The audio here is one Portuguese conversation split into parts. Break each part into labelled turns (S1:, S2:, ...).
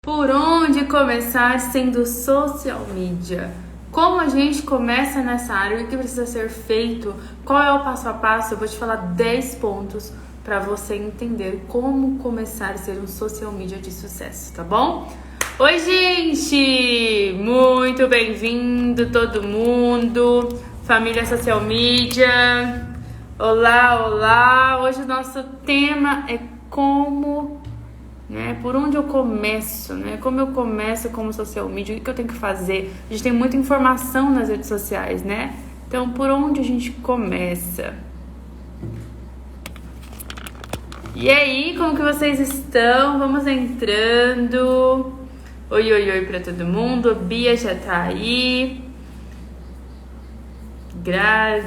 S1: Por onde começar sendo social media? Como a gente começa nessa área? O que precisa ser feito? Qual é o passo a passo? Eu vou te falar 10 pontos para você entender como começar a ser um social media de sucesso, tá bom? Oi, gente! Muito bem-vindo todo mundo! Família Social Media! Olá, olá! Hoje o nosso tema é como... Por onde eu começo, Como eu começo como social media, o que eu tenho que fazer? A gente tem muita informação nas redes sociais, Então, por onde a gente começa? E aí, como que vocês estão? Vamos entrando. Oi, oi, oi pra todo mundo. A Bia já tá aí.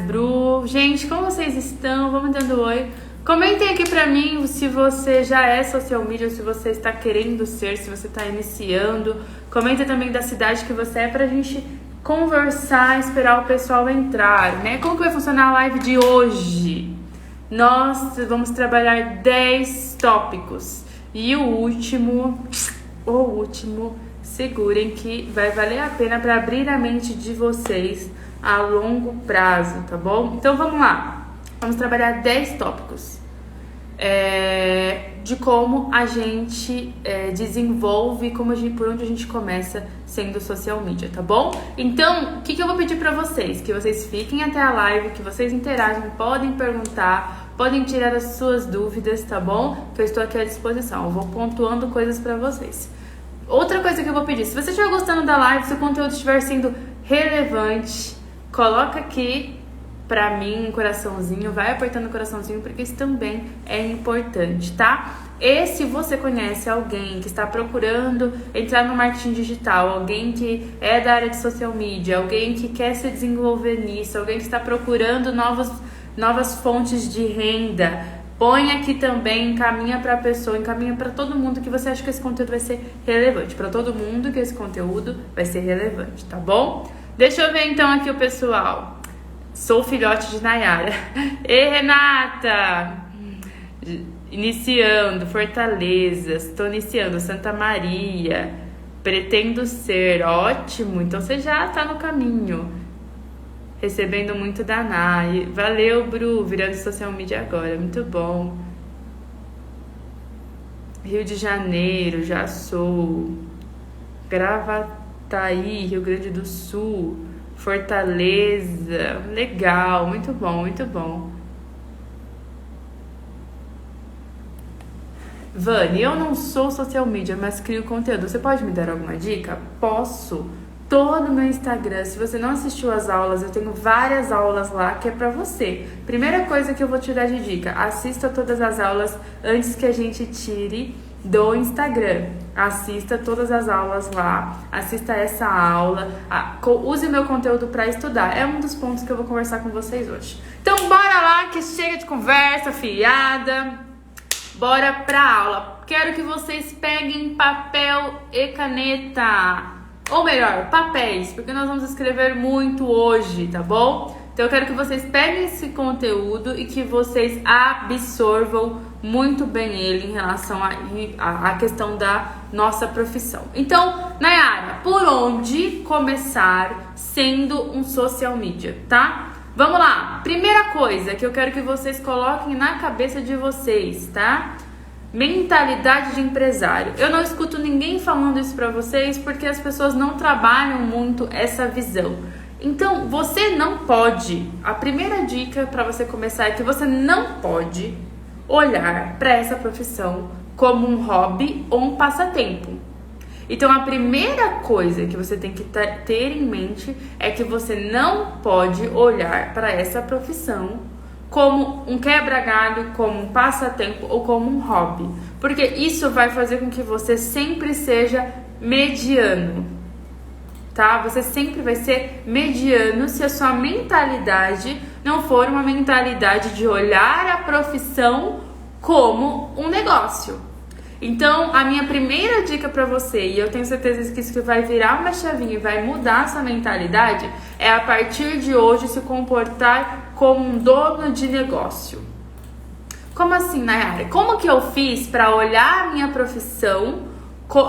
S1: Bru. Gente, como vocês estão? Vamos dando oi. Comentem aqui pra mim se você já é social media, se você está querendo ser, se você está iniciando. Comenta também da cidade que você é pra gente conversar, esperar o pessoal entrar, Como que vai funcionar a live de hoje? Nós vamos trabalhar 10 tópicos. E o último, segurem que vai valer a pena para abrir a mente de vocês a longo prazo, tá bom? Então vamos lá. Vamos trabalhar 10 tópicos de como a gente desenvolve, por onde a gente começa sendo social media, tá bom? Então, o que eu vou pedir pra vocês? Que vocês fiquem até a live, que vocês interagem, podem perguntar, podem tirar as suas dúvidas, tá bom? Que eu estou aqui à disposição, eu vou pontuando coisas pra vocês. Outra coisa que eu vou pedir, se você estiver gostando da live, se o conteúdo estiver sendo relevante, coloca aqui pra mim um coraçãozinho, vai apertando o coraçãozinho, porque isso também é importante, tá? E se você conhece alguém que está procurando entrar no marketing digital, alguém que é da área de social media, alguém que quer se desenvolver nisso, alguém que está procurando novas fontes de renda, põe aqui também, encaminha pra pessoa, encaminha pra todo mundo que você acha que esse conteúdo vai ser relevante, pra todo mundo que esse conteúdo vai ser relevante, tá bom? Deixa eu ver então aqui o pessoal. Sou filhote de Nayara. Ei, Renata! Iniciando, Fortaleza. Estou iniciando, Santa Maria. Pretendo ser. Ótimo, então você já está no caminho. Recebendo muito da Nay. Valeu, Bru, virando social media agora. Muito bom. Rio de Janeiro, já sou. Gravataí, Rio Grande do Sul. Fortaleza, legal, muito bom, muito bom. Vani, eu não sou social media, mas crio conteúdo. Você pode me dar alguma dica? Posso. Todo meu Instagram, se você não assistiu às aulas, eu tenho várias aulas lá que é pra você. Primeira coisa que eu vou te dar de dica, assista todas as aulas antes que a gente tire do Instagram. Assista todas as aulas lá, assista essa aula, use o meu conteúdo para estudar. É um dos pontos que eu vou conversar com vocês hoje. Então bora lá que chega de conversa fiada. Bora pra aula. Quero que vocês peguem papel e caneta. Ou melhor, papéis, porque nós vamos escrever muito hoje, tá bom? Então eu quero que vocês peguem esse conteúdo e que vocês absorvam muito bem ele em relação à questão da nossa profissão. Então, Nayara, por onde começar sendo um social media, tá? Vamos lá. Primeira coisa que eu quero que vocês coloquem na cabeça de vocês, tá? Mentalidade de empresário. Eu não escuto ninguém falando isso pra vocês porque as pessoas não trabalham muito essa visão. Então, você não pode, a primeira dica para você começar é que você não pode olhar para essa profissão como um hobby ou um passatempo. Então, a primeira coisa que você tem que ter em mente é que você não pode olhar para essa profissão como um quebra-galho, como um passatempo ou como um hobby. Porque isso vai fazer com que você sempre seja mediano. Tá? Você sempre vai ser mediano se a sua mentalidade não for uma mentalidade de olhar a profissão como um negócio. Então, a minha primeira dica para você, e eu tenho certeza que isso vai virar uma chavinha e vai mudar a sua mentalidade, é a partir de hoje se comportar como um dono de negócio. Como assim, Nayara? Como que eu fiz para olhar a minha profissão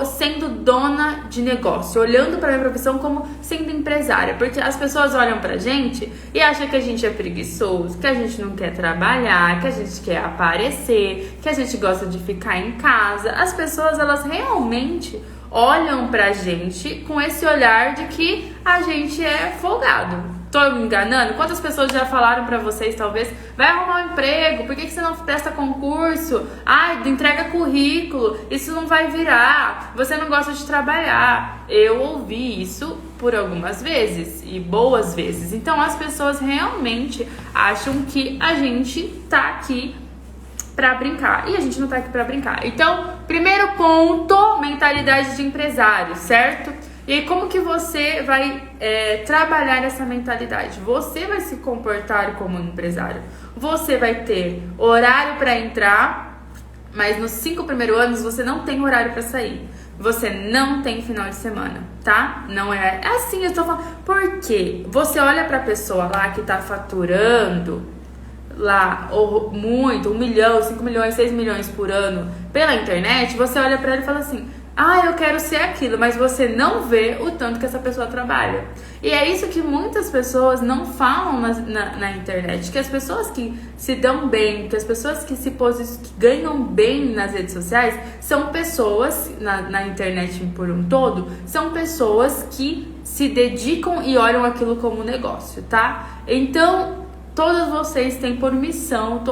S1: sendo dona de negócio, olhando para minha profissão como sendo empresária, porque as pessoas olham pra gente e acham que a gente é preguiçoso, que a gente não quer trabalhar, que a gente quer aparecer, que a gente gosta de ficar em casa. As pessoas, elas realmente olham pra gente com esse olhar de que a gente é folgado. Tô me enganando? Quantas pessoas já falaram pra vocês, talvez, vai arrumar um emprego, por que você não presta concurso? Ai, entrega currículo, isso não vai virar, você não gosta de trabalhar. Eu ouvi isso por algumas vezes, e boas vezes. Então, as pessoas realmente acham que a gente tá aqui pra brincar, e a gente não tá aqui pra brincar. Então, primeiro ponto, mentalidade de empresário, certo? E aí, como que você vai trabalhar essa mentalidade? Você vai se comportar como um empresário. Você vai ter horário para entrar, mas nos 5 primeiros anos você não tem horário para sair. Você não tem final de semana, tá? Não é assim, eu tô falando. Por quê? Você olha pra pessoa lá que tá faturando lá, ou muito, 1 milhão, 5 milhões, 6 milhões por ano pela internet, você olha pra ela e fala assim: ah, eu quero ser aquilo, mas você não vê o tanto que essa pessoa trabalha. E é isso que muitas pessoas não falam na internet, que as pessoas que se dão bem, que as pessoas que que ganham bem nas redes sociais, são pessoas, na internet por um todo, são pessoas que se dedicam e olham aquilo como negócio, tá? Então, todos vocês têm por missão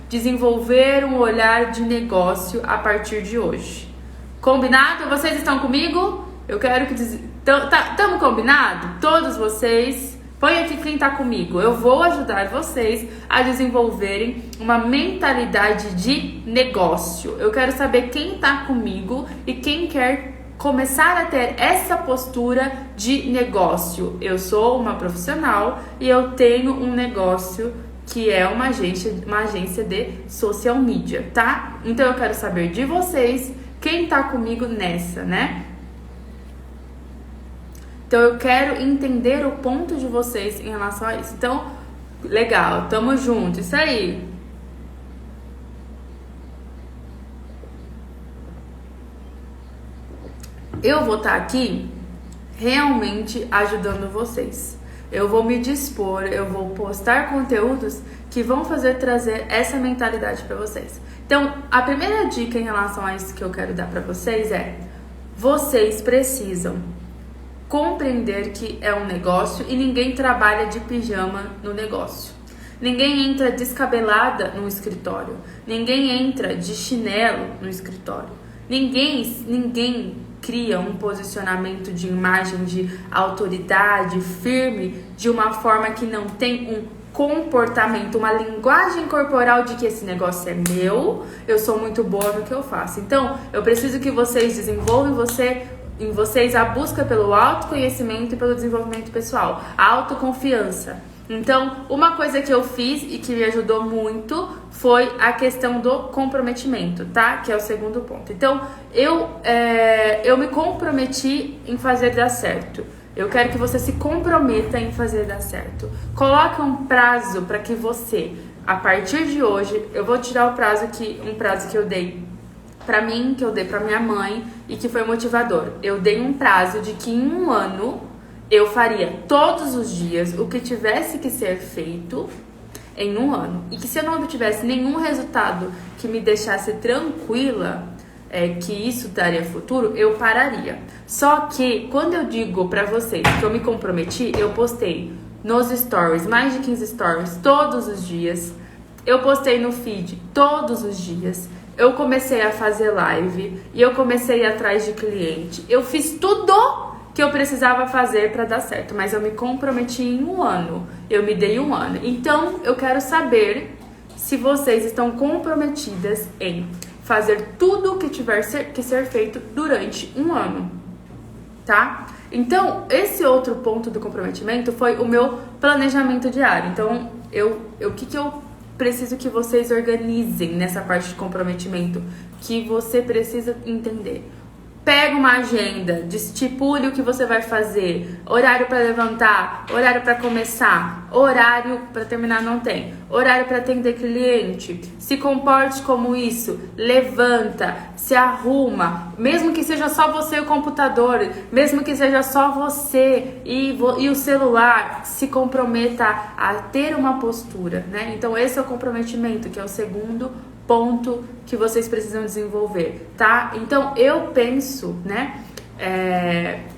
S1: desenvolver um olhar de negócio a partir de hoje. Combinado? Vocês estão comigo? Eu quero que... Tamo combinado? Todos vocês... Põe aqui quem tá comigo. Eu vou ajudar vocês a desenvolverem uma mentalidade de negócio. Eu quero saber quem tá comigo e quem quer começar a ter essa postura de negócio. Eu sou uma profissional e eu tenho um negócio que é uma agência de social media, tá? Então eu quero saber de vocês quem tá comigo nessa, né? Então eu quero entender o ponto de vocês em relação a isso. Então, legal, tamo junto, isso aí. Eu vou estar aqui realmente ajudando vocês. Eu vou me dispor, eu vou postar conteúdos que vão trazer essa mentalidade para vocês. Então, a primeira dica em relação a isso que eu quero dar para vocês é: vocês precisam compreender que é um negócio e ninguém trabalha de pijama no negócio. Ninguém entra descabelada no escritório. Ninguém entra de chinelo no escritório. Ninguém cria um posicionamento de imagem de autoridade firme de uma forma que não tem um comportamento, uma linguagem corporal de que esse negócio é meu, eu sou muito boa no que eu faço. Então, eu preciso que vocês desenvolvam em vocês a busca pelo autoconhecimento e pelo desenvolvimento pessoal, a autoconfiança. Então, uma coisa que eu fiz e que me ajudou muito foi a questão do comprometimento, tá? Que é o segundo ponto. Então, eu me comprometi em fazer dar certo. Eu quero que você se comprometa em fazer dar certo. Coloque um prazo para que você, a partir de hoje, eu vou tirar um prazo que eu dei pra mim, que eu dei pra minha mãe e que foi motivador. Eu dei um prazo de que em 1 ano eu faria todos os dias o que tivesse que ser feito em 1 ano. E que se eu não obtivesse nenhum resultado que me deixasse tranquila, que isso daria futuro, eu pararia. Só que quando eu digo pra vocês que eu me comprometi, eu postei nos stories, mais de 15 stories todos os dias. Eu postei no feed todos os dias. Eu comecei a fazer live e eu comecei a ir atrás de cliente. Eu fiz tudo que eu precisava fazer para dar certo, mas eu me comprometi em 1 ano. Eu me dei 1 ano. Então, eu quero saber se vocês estão comprometidas em fazer tudo o que tiver que ser feito durante 1 ano, tá? Então, esse outro ponto do comprometimento foi o meu planejamento diário. Então, o que eu preciso que vocês organizem nessa parte de comprometimento, que você precisa entender. Pega uma agenda, estipule o que você vai fazer, horário para levantar, horário para começar, horário para terminar não tem, horário para atender cliente, se comporte como isso, levanta, se arruma, mesmo que seja só você e o computador, mesmo que seja só você e o celular, se comprometa a ter uma postura, né? Então esse é o comprometimento, que é o segundo ponto que vocês precisam desenvolver, tá? Então eu penso, né,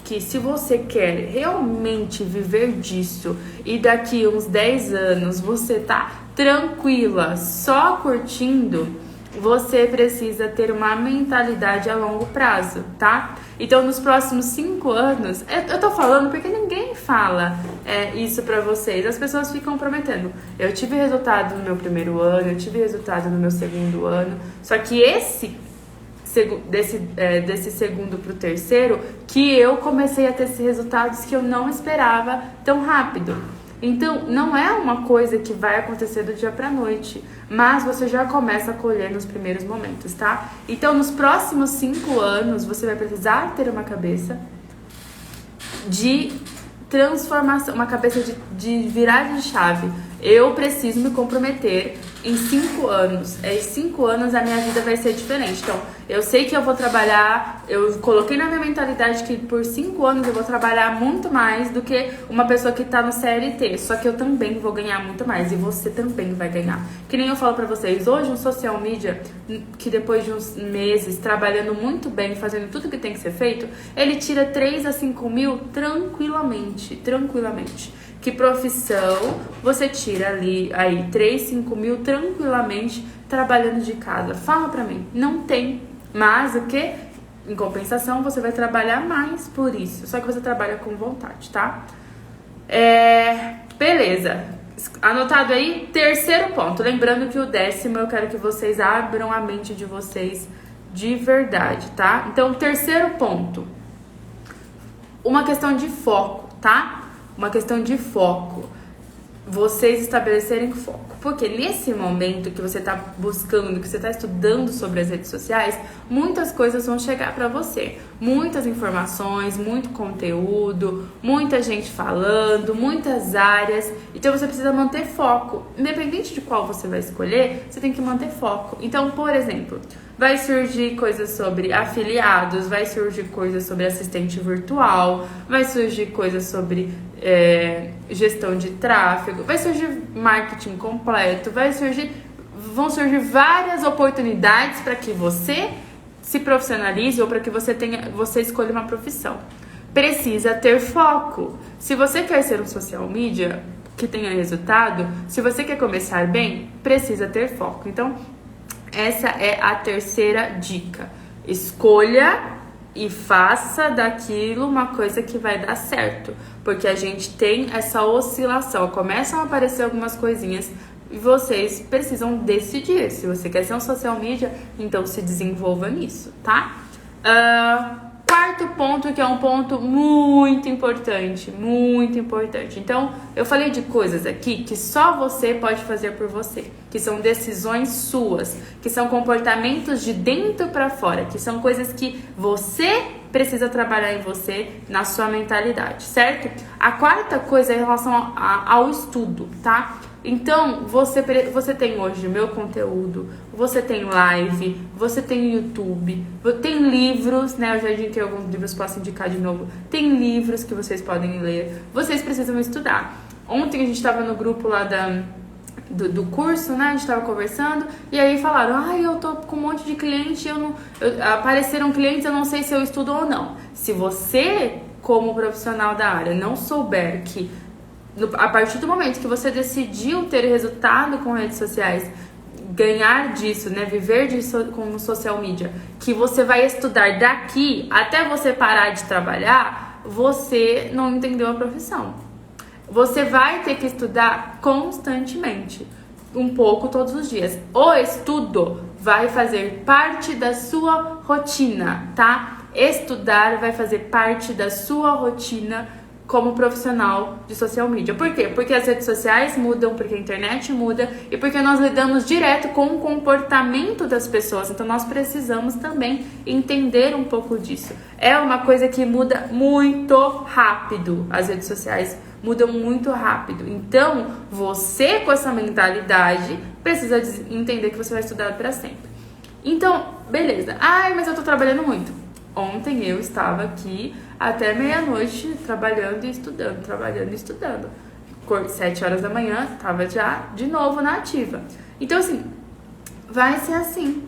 S1: que se você quer realmente viver disso e daqui uns 10 anos você tá tranquila, só curtindo, você precisa ter uma mentalidade a longo prazo, tá? Então, nos próximos 5 anos, eu tô falando porque ninguém fala isso pra vocês. As pessoas ficam prometendo. Eu tive resultado no meu primeiro ano, eu tive resultado no meu segundo ano. Só que desse segundo pro terceiro, que eu comecei a ter esses resultados que eu não esperava tão rápido. Então, não é uma coisa que vai acontecer do dia pra noite, mas você já começa a colher nos primeiros momentos, tá? Então, nos próximos 5 anos, você vai precisar ter uma cabeça de transformação, uma cabeça de virada de chave. Eu preciso me comprometer em 5 anos. Em 5 anos a minha vida vai ser diferente. Então, eu sei que eu vou trabalhar, eu coloquei na minha mentalidade que por 5 anos eu vou trabalhar muito mais do que uma pessoa que tá no CLT. Só que eu também vou ganhar muito mais e você também vai ganhar. Que nem eu falo pra vocês, hoje um social media, que depois de uns meses trabalhando muito bem, fazendo tudo que tem que ser feito, ele tira 3 a 5 mil tranquilamente. Que profissão você tira aí 3, 5 mil tranquilamente trabalhando de casa? Fala pra mim. Não tem. Mas o que? Em compensação, você vai trabalhar mais por isso. Só que você trabalha com vontade, tá? Beleza. Anotado aí? Terceiro ponto. Lembrando que o 10º eu quero que vocês abram a mente de vocês de verdade, tá? Então, terceiro ponto. Uma questão de foco, tá? Uma questão de foco. Vocês estabelecerem foco. Porque nesse momento que você está buscando, que você está estudando sobre as redes sociais, muitas coisas vão chegar para você. Muitas informações, muito conteúdo, muita gente falando, muitas áreas. Então você precisa manter foco. Independente de qual você vai escolher, você tem que manter foco. Então, por exemplo, vai surgir coisas sobre afiliados, vai surgir coisas sobre assistente virtual, vai surgir coisas sobre gestão de tráfego, vai surgir marketing completo, vão surgir várias oportunidades para que você se profissionalize ou para que você escolha uma profissão. Precisa ter foco. Se você quer ser um social media que tenha resultado, se você quer começar bem, precisa ter foco. Então, essa é a terceira dica. Escolha e faça daquilo uma coisa que vai dar certo. Porque a gente tem essa oscilação. Começam a aparecer algumas coisinhas e vocês precisam decidir. Se você quer ser um social media, então se desenvolva nisso, tá? Quarto ponto, que é um ponto muito importante, muito importante. Então, eu falei de coisas aqui que só você pode fazer por você, que são decisões suas, que são comportamentos de dentro para fora, que são coisas que você precisa trabalhar em você, na sua mentalidade, certo? A quarta coisa é em relação ao estudo, tá? Então, você tem hoje o meu conteúdo, você tem live, você tem YouTube, tem livros, né? Eu já indiquei alguns livros, posso indicar de novo. Tem livros que vocês podem ler, vocês precisam estudar. Ontem a gente estava no grupo lá do curso, né? A gente estava conversando e aí falaram, eu tô com um monte de cliente, apareceram clientes, eu não sei se eu estudo ou não. Se você, como profissional da área, não souber que a partir do momento que você decidiu ter resultado com redes sociais, ganhar disso, né, viver disso como social media, que você vai estudar daqui até você parar de trabalhar, você não entendeu a profissão. Você vai ter que estudar constantemente, um pouco todos os dias. O estudo vai fazer parte da sua rotina, tá? Estudar vai fazer parte da sua rotina como profissional de social media. Por quê? Porque as redes sociais mudam, porque a internet muda e porque nós lidamos direto com o comportamento das pessoas. Então nós precisamos também entender um pouco disso. É uma coisa que muda muito rápido. As redes sociais mudam muito rápido. Então, você com essa mentalidade precisa entender que você vai estudar para sempre. Então, beleza. Ai, mas eu tô trabalhando muito. Ontem eu estava aqui até meia-noite trabalhando e estudando, 7 horas da manhã, estava já de novo na ativa. Então, assim, vai ser assim.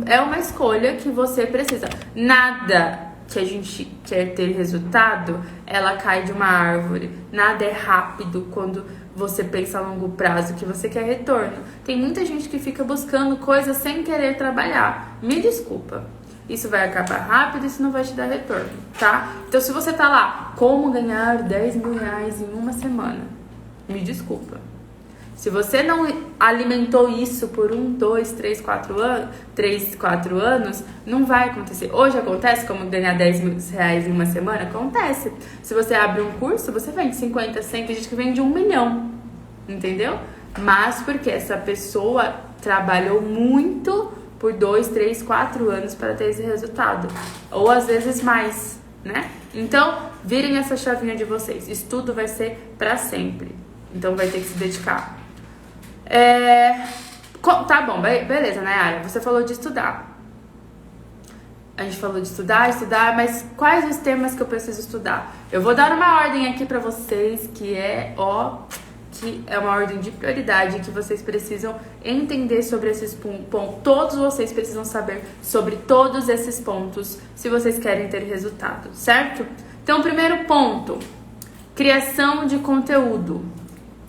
S1: É uma escolha que você precisa. Nada que a gente quer ter resultado, ela cai de uma árvore. Nada é rápido quando você pensa a longo prazo, que você quer retorno. Tem muita gente que fica buscando coisas sem querer trabalhar. Me desculpa. Isso vai acabar rápido e isso não vai te dar retorno, tá? Então, se você tá lá, como ganhar 10 mil reais em uma semana? Me desculpa. Se você não alimentou isso por 1, 2, 3, 4 anos, não vai acontecer. Hoje acontece como ganhar 10 mil reais em uma semana? Acontece. Se você abre um curso, você vende 50, 100, tem gente que vende 1 milhão, entendeu? Mas porque essa pessoa trabalhou muito por 2, 3, 4 anos para ter esse resultado. Ou às vezes mais, né? Então, virem essa chavinha de vocês. Estudo vai ser para sempre. Então, vai ter que se dedicar. Tá bom, beleza, Nayara? Você falou de estudar. A gente falou de estudar, mas quais os temas que eu preciso estudar? Eu vou dar uma ordem aqui pra vocês que é uma ordem de prioridade, que vocês precisam entender sobre esses pontos. Todos vocês precisam saber sobre todos esses pontos se vocês querem ter resultado, certo? Então, primeiro ponto, criação de conteúdo,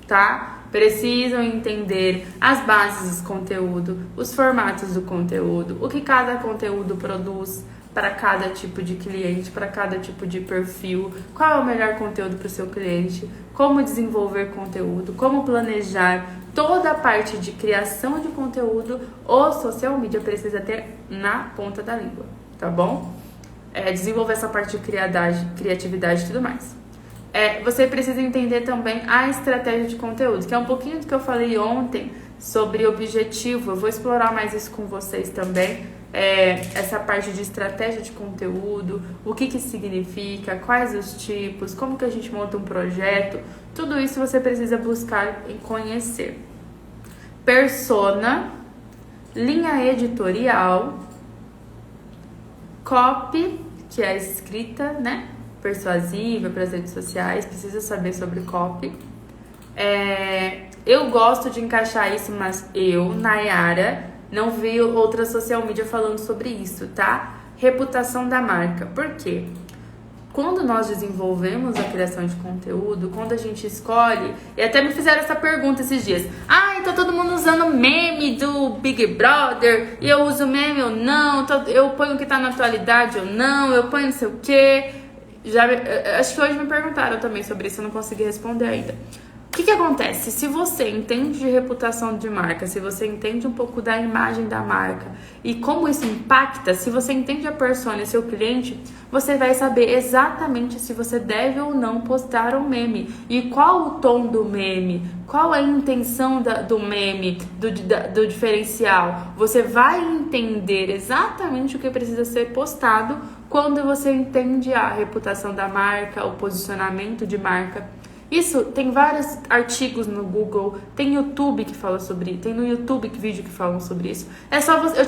S1: tá? Precisam entender as bases do conteúdo, os formatos do conteúdo, o que cada conteúdo produz para cada tipo de cliente, para cada tipo de perfil, qual é o melhor conteúdo para o seu cliente, como desenvolver conteúdo, como planejar. Toda a parte de criação de conteúdo, o social media precisa ter na ponta da língua, tá bom? Desenvolver essa parte de criatividade e tudo mais. Você precisa entender também a estratégia de conteúdo, que é um pouquinho do que eu falei ontem sobre objetivo. Eu vou explorar mais isso com vocês também. Essa parte de estratégia de conteúdo, o que significa, quais os tipos, como que a gente monta um projeto. Tudo isso você precisa buscar e conhecer. Persona, linha editorial, copy, que é a escrita, né? Persuasiva para as redes sociais, precisa saber sobre copy. Eu gosto de encaixar isso, mas eu, Nayara, não vi outra social media falando sobre isso, tá? Reputação da marca. Por quê? Quando nós desenvolvemos a criação de conteúdo, quando a gente escolhe, e até me fizeram essa pergunta esses dias. Então todo mundo usando meme do Big Brother, e eu uso meme ou não, eu ponho o que tá na atualidade ou não, eu ponho não sei o quê. Acho que hoje me perguntaram também sobre isso, eu não consegui responder ainda. O que acontece? Se você entende de reputação de marca, se você entende um pouco da imagem da marca e como isso impacta, se você entende a persona e seu cliente, você vai saber exatamente se você deve ou não postar um meme. E qual o tom do meme, qual a intenção do meme, do diferencial. Você vai entender exatamente o que precisa ser postado quando você entende a reputação da marca, o posicionamento de marca. Isso, tem vários artigos no Google, tem YouTube que fala sobre isso, tem no YouTube vídeo que falam sobre isso. É só você, eu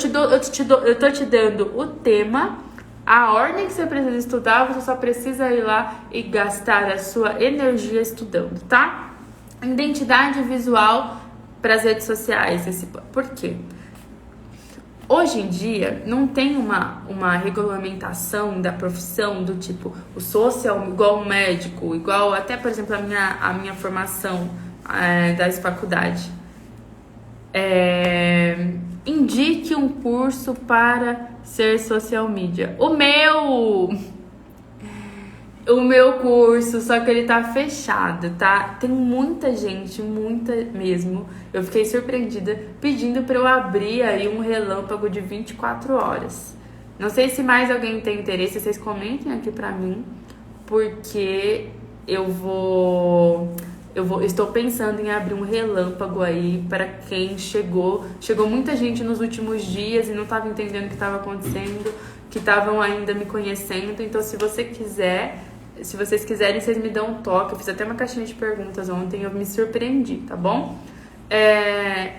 S1: tô te dando o tema, a ordem que você precisa estudar, você só precisa ir lá e gastar a sua energia estudando, tá? Identidade visual para as redes sociais, por quê? Hoje em dia, não tem uma regulamentação da profissão do tipo, o social, igual um médico, igual até, por exemplo, a minha formação da faculdade. Indique um curso para ser social media. O meu curso, só que ele tá fechado, tá? Tem muita gente, muita mesmo. Eu fiquei surpreendida pedindo pra eu abrir aí um relâmpago de 24 horas. Não sei se mais alguém tem interesse, vocês comentem aqui pra mim, porque Estou pensando em abrir um relâmpago aí para quem chegou muita gente nos últimos dias e não estava entendendo o que estava acontecendo, que estavam ainda me conhecendo. Então, se vocês quiserem, vocês me dão um toque. Eu fiz até uma caixinha de perguntas ontem, eu me surpreendi, tá bom?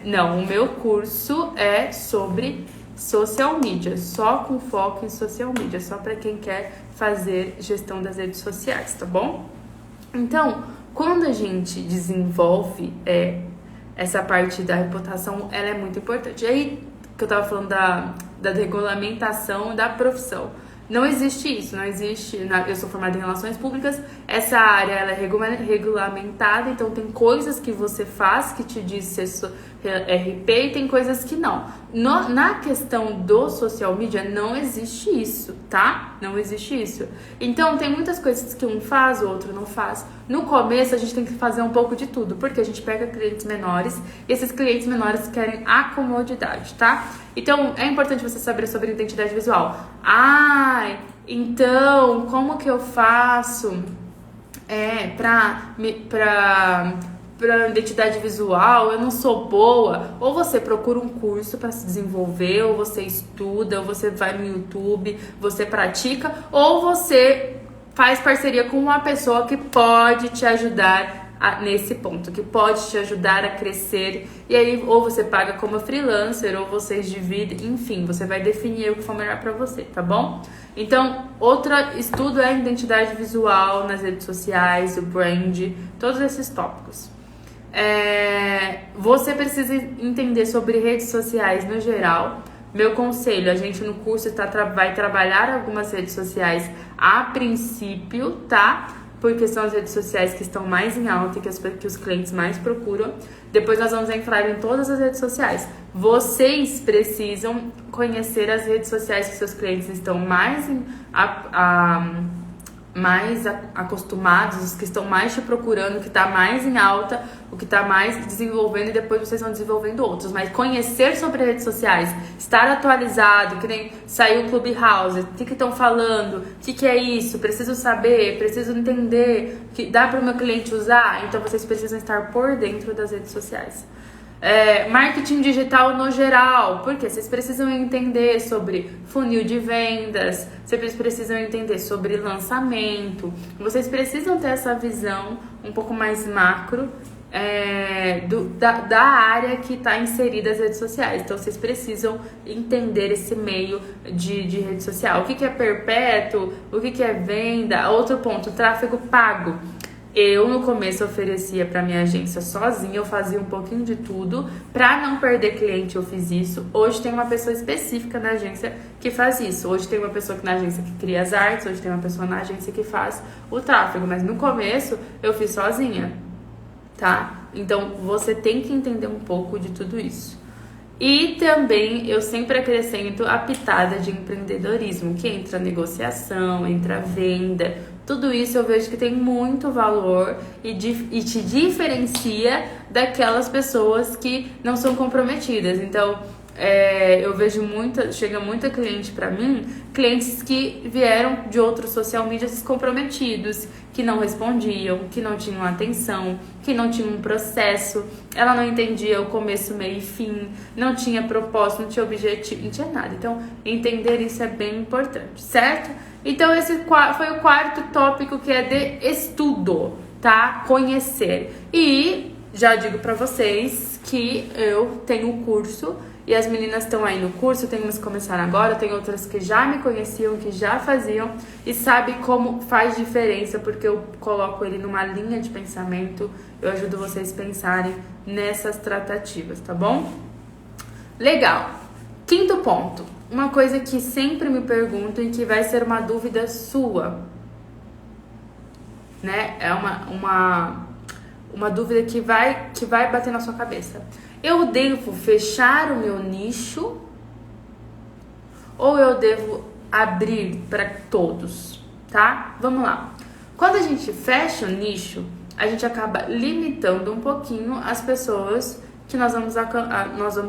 S1: Não, o meu curso é sobre social media, só com foco em social media, só para quem quer fazer gestão das redes sociais, tá bom? Então, quando a gente desenvolve essa parte da reputação, ela é muito importante. E aí, que eu tava falando da regulamentação da profissão. Não existe isso, não existe. Eu sou formada em relações públicas, essa área ela é regulamentada, então tem coisas que você faz que te diz ser RP e tem coisas que não. Na questão do social media não existe isso, tá? Não existe isso. Então tem muitas coisas que um faz, o outro não faz. No começo a gente tem que fazer um pouco de tudo, porque a gente pega clientes menores e esses clientes menores querem a comodidade, tá? Então é importante você saber sobre identidade visual. Então como que eu faço pra identidade visual? Eu não sou boa. Ou você procura um curso para se desenvolver, ou você estuda, ou você vai no YouTube, você pratica, ou você faz parceria com uma pessoa que pode te ajudar nesse ponto, que pode te ajudar a crescer. E aí, ou você paga como freelancer, ou vocês dividem, enfim, você vai definir o que for melhor para você, tá bom? Então, outro estudo é a identidade visual nas redes sociais, o brand, todos esses tópicos. Você precisa entender sobre redes sociais no geral. Meu conselho, a gente no curso vai trabalhar algumas redes sociais a princípio, tá? Porque são as redes sociais que estão mais em alta e que os clientes mais procuram. Depois nós vamos entrar em todas as redes sociais. Vocês precisam conhecer as redes sociais que seus clientes estão mais acostumados, os que estão mais te procurando, o que está mais em alta, o que está mais desenvolvendo, e depois vocês vão desenvolvendo outros. Mas conhecer sobre redes sociais, estar atualizado, que nem saiu o Clubhouse, o que estão falando, o que é isso, preciso saber, preciso entender, que dá para o meu cliente usar, então vocês precisam estar por dentro das redes sociais. Marketing digital no geral, porque vocês precisam entender sobre funil de vendas, vocês precisam entender sobre lançamento, vocês precisam ter essa visão um pouco mais macro da área que está inserida as redes sociais. Então vocês precisam entender esse meio de rede social, o que é perpétuo, o que é venda. Outro ponto, tráfego pago. Eu, no começo, oferecia para minha agência sozinha, eu fazia um pouquinho de tudo. Para não perder cliente, eu fiz isso. Hoje tem uma pessoa específica na agência que faz isso. Hoje tem uma pessoa na agência que cria as artes, hoje tem uma pessoa na agência que faz o tráfego. Mas no começo, eu fiz sozinha, tá? Então, você tem que entender um pouco de tudo isso. E também eu sempre acrescento a pitada de empreendedorismo, que entra negociação, entra venda. Tudo isso eu vejo que tem muito valor e te diferencia daquelas pessoas que não são comprometidas. Então, eu vejo chega muita cliente pra mim, clientes que vieram de outros social media descomprometidos, que não respondiam, que não tinham atenção, que não tinham um processo, ela não entendia o começo, meio e fim, não tinha propósito, não tinha objetivo, não tinha nada. Então, entender isso é bem importante, certo? Então, esse foi o quarto tópico, que é de estudo, tá? Conhecer. E já digo pra vocês que eu tenho um curso, e as meninas estão aí no curso, tem umas que começaram agora, tem outras que já me conheciam, que já faziam, e sabe como faz diferença, porque eu coloco ele numa linha de pensamento, eu ajudo vocês a pensarem nessas tratativas, tá bom? Legal. Quinto ponto, uma coisa que sempre me perguntam e que vai ser uma dúvida sua, né? É uma dúvida que vai bater na sua cabeça. Eu devo fechar o meu nicho ou eu devo abrir para todos, tá? Vamos lá. Quando a gente fecha o nicho, a gente acaba limitando um pouquinho as pessoas que nós vamos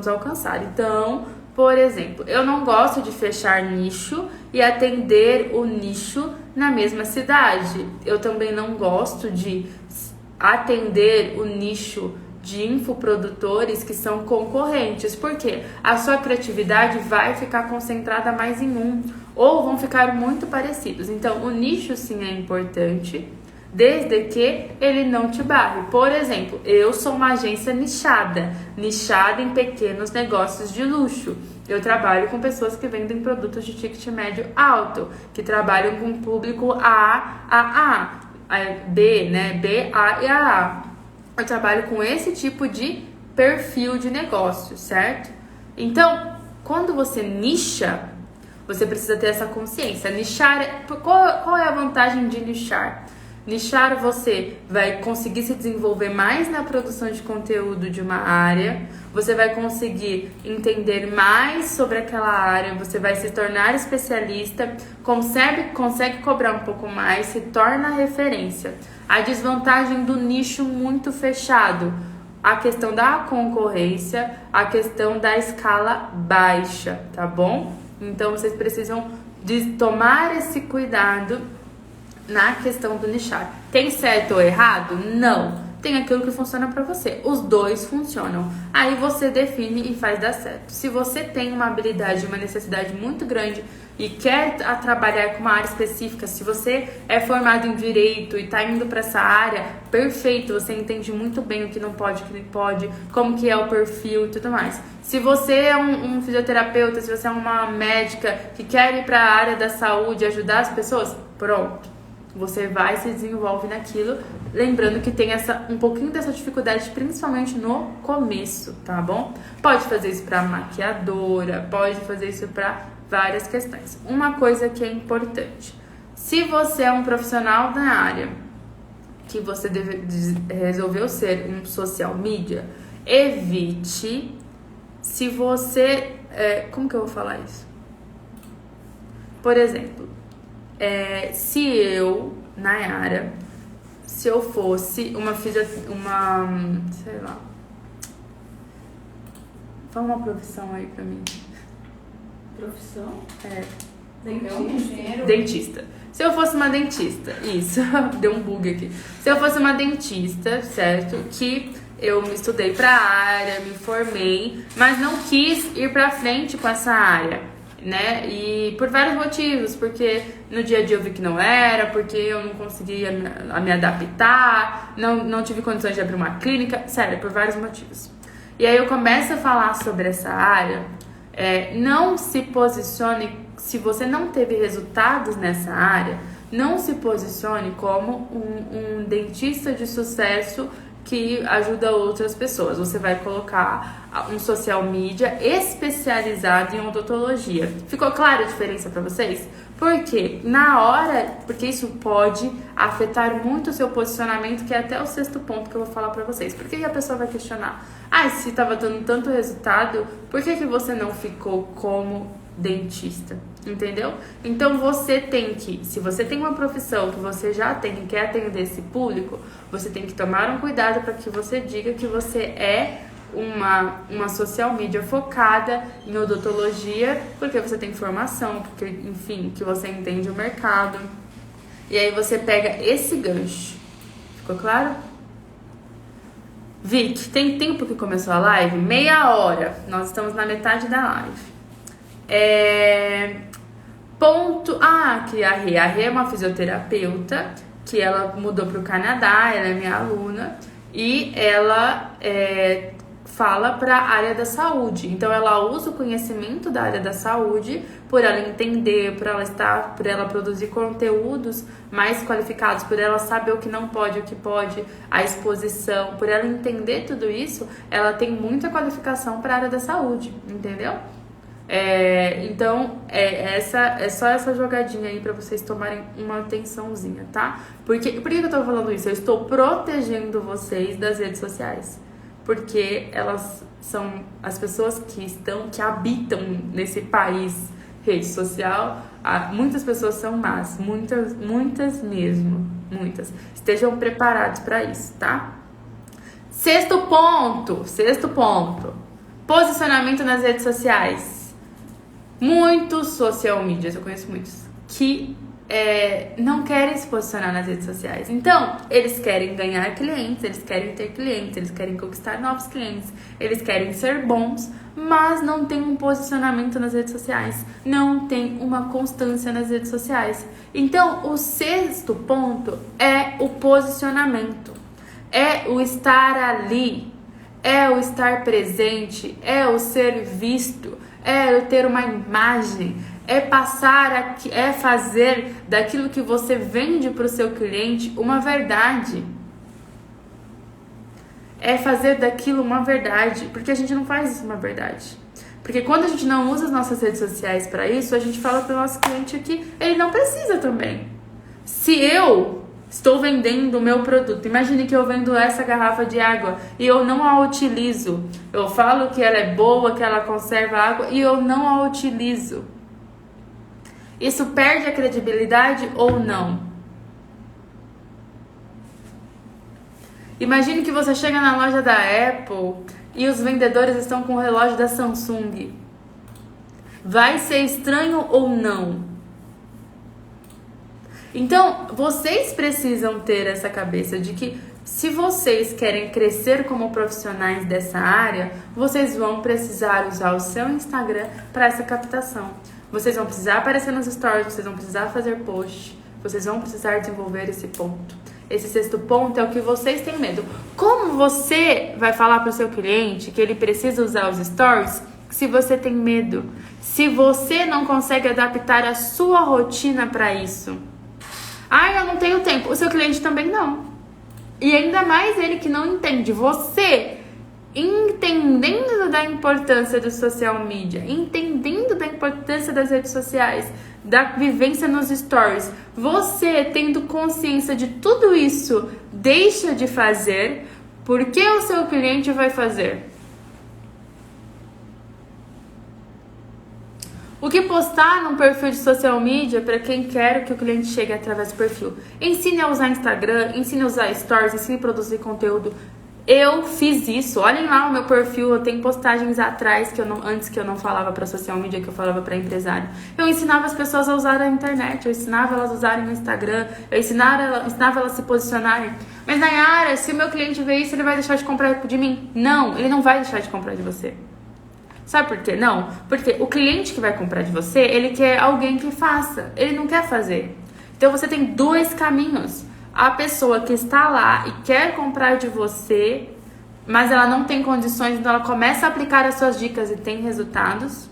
S1: alcançar. Então, por exemplo, eu não gosto de fechar nicho e atender o nicho na mesma cidade. Eu também não gosto de atender o nicho de infoprodutores que são concorrentes, porque a sua criatividade vai ficar concentrada mais em um, ou vão ficar muito parecidos. Então, o nicho sim é importante, desde que ele não te barre. Por exemplo, eu sou uma agência nichada em pequenos negócios de luxo. Eu trabalho com pessoas que vendem produtos de ticket médio alto, que trabalham com público A, B, né? B, A e AA. Eu trabalho com esse tipo de perfil de negócio, certo? Então, quando você nicha, você precisa ter essa consciência. Nichar, qual é a vantagem de nichar? Nichar, você vai conseguir se desenvolver mais na produção de conteúdo de uma área, você vai conseguir entender mais sobre aquela área, você vai se tornar especialista, consegue cobrar um pouco mais, se torna referência. A desvantagem do nicho muito fechado, a questão da concorrência, a questão da escala baixa, tá bom? Então vocês precisam de tomar esse cuidado na questão do nichar. Tem certo ou errado? Não. Tem aquilo que funciona pra você. Os dois funcionam. Aí você define e faz dar certo. Se você tem uma habilidade, uma necessidade muito grande e quer trabalhar com uma área específica, se você é formado em direito e tá indo pra essa área, perfeito, você entende muito bem o que não pode, o que pode, como que é o perfil e tudo mais. Se você é um fisioterapeuta, se você é uma médica que quer ir pra área da saúde e ajudar as pessoas, pronto. Você vai se desenvolve naquilo, lembrando que tem um pouquinho dessa dificuldade, principalmente no começo, tá bom? Pode fazer isso para maquiadora, pode fazer isso para várias questões. Uma coisa que é importante: se você é um profissional da área, que você resolveu ser um social media, evite. Se você, como que eu vou falar isso? Por exemplo, se eu, Nayara, se eu fosse sei lá, fala uma profissão aí pra mim.
S2: Profissão?
S1: Dentista. Se eu fosse uma dentista, isso, deu um bug aqui. Se eu fosse uma dentista, certo? Que eu me estudei pra área, me formei, mas não quis ir pra frente com essa área, né? E por vários motivos, porque no dia a dia eu vi que não era, porque eu não conseguia me adaptar, não tive condições de abrir uma clínica, sério, por vários motivos. E aí eu começo a falar sobre essa área, não se posicione, se você não teve resultados nessa área, não se posicione como um dentista de sucesso que ajuda outras pessoas. Você vai colocar um social media especializado em odontologia. Ficou clara a diferença para vocês? Porque isso pode afetar muito o seu posicionamento, que é até o 6º ponto que eu vou falar para vocês. Por que a pessoa vai questionar? Se estava dando tanto resultado, por que você não ficou como dentista? Entendeu? Então você tem que, se você tem uma profissão que você já tem e quer atender esse público, você tem que tomar um cuidado para que você diga que você é uma social media focada em odontologia, porque você tem formação, porque, enfim, que você entende o mercado. E aí você pega esse gancho. Ficou claro? Vic, tem tempo que começou a live? Meia hora. Nós estamos na metade da live. Que a Rê é uma fisioterapeuta, que ela mudou para o Canadá, ela é minha aluna, e ela fala para a área da saúde. Então ela usa o conhecimento da área da saúde, por ela entender, por ela produzir conteúdos mais qualificados, por ela saber o que não pode, o que pode, a exposição, por ela entender tudo isso, ela tem muita qualificação para a área da saúde, entendeu? Então, é só essa jogadinha aí pra vocês tomarem uma atençãozinha, tá? Por que eu tô falando isso? Eu estou protegendo vocês das redes sociais. Porque elas são as pessoas que habitam nesse país rede social. Muitas pessoas são más, muitas mesmo, muitas. Estejam preparados pra isso, tá? Sexto ponto. Posicionamento nas redes sociais. Muitos social medias, eu conheço muitos, que não querem se posicionar nas redes sociais. Então, eles querem ganhar clientes, eles querem ter clientes, eles querem conquistar novos clientes, eles querem ser bons, mas não tem um posicionamento nas redes sociais, não tem uma constância nas redes sociais. Então, o sexto ponto é o posicionamento, é o estar ali, é o estar presente, é o ser visto, é o ter uma imagem, é fazer daquilo que você vende para o seu cliente uma verdade. É fazer daquilo uma verdade, porque a gente não faz isso uma verdade. Porque quando a gente não usa as nossas redes sociais para isso, a gente fala para o nosso cliente que ele não precisa também. Se eu estou vendendo o meu produto, imagine que eu vendo essa garrafa de água e eu não a utilizo. Eu falo que ela é boa, que ela conserva água e eu não a utilizo. Isso perde a credibilidade ou não? Imagine que você chega na loja da Apple e os vendedores estão com o relógio da Samsung. Vai ser estranho ou não? Então, vocês precisam ter essa cabeça de que se vocês querem crescer como profissionais dessa área, vocês vão precisar usar o seu Instagram para essa captação. Vocês vão precisar aparecer nos stories, vocês vão precisar fazer post, vocês vão precisar desenvolver esse ponto. Esse sexto ponto é o que vocês têm medo. Como você vai falar para o seu cliente que ele precisa usar os stories se você tem medo? Se você não consegue adaptar a sua rotina para isso? Eu não tenho tempo. O seu cliente também não. E ainda mais ele que não entende. Você, entendendo da importância do social media, entendendo da importância das redes sociais, da vivência nos stories, você tendo consciência de tudo isso, deixa de fazer, porque o seu cliente vai fazer. O que postar num perfil de social media para quem quer que o cliente chegue através do perfil? Ensine a usar Instagram, ensine a usar stories, ensine a produzir conteúdo. Eu fiz isso, olhem lá o meu perfil, eu tenho postagens atrás antes que eu não falava para social media, que eu falava para empresário. Eu ensinava as pessoas a usar a internet, eu ensinava elas a usarem o Instagram, eu ensinava elas a se posicionarem. Mas Nayara, se o meu cliente ver isso, ele vai deixar de comprar de mim? Não, ele não vai deixar de comprar de você. Sabe por quê? Não, porque o cliente que vai comprar de você, ele quer alguém que faça, ele não quer fazer. Então você tem dois caminhos. A pessoa que está lá e quer comprar de você, mas ela não tem condições, então ela começa a aplicar as suas dicas e tem resultados.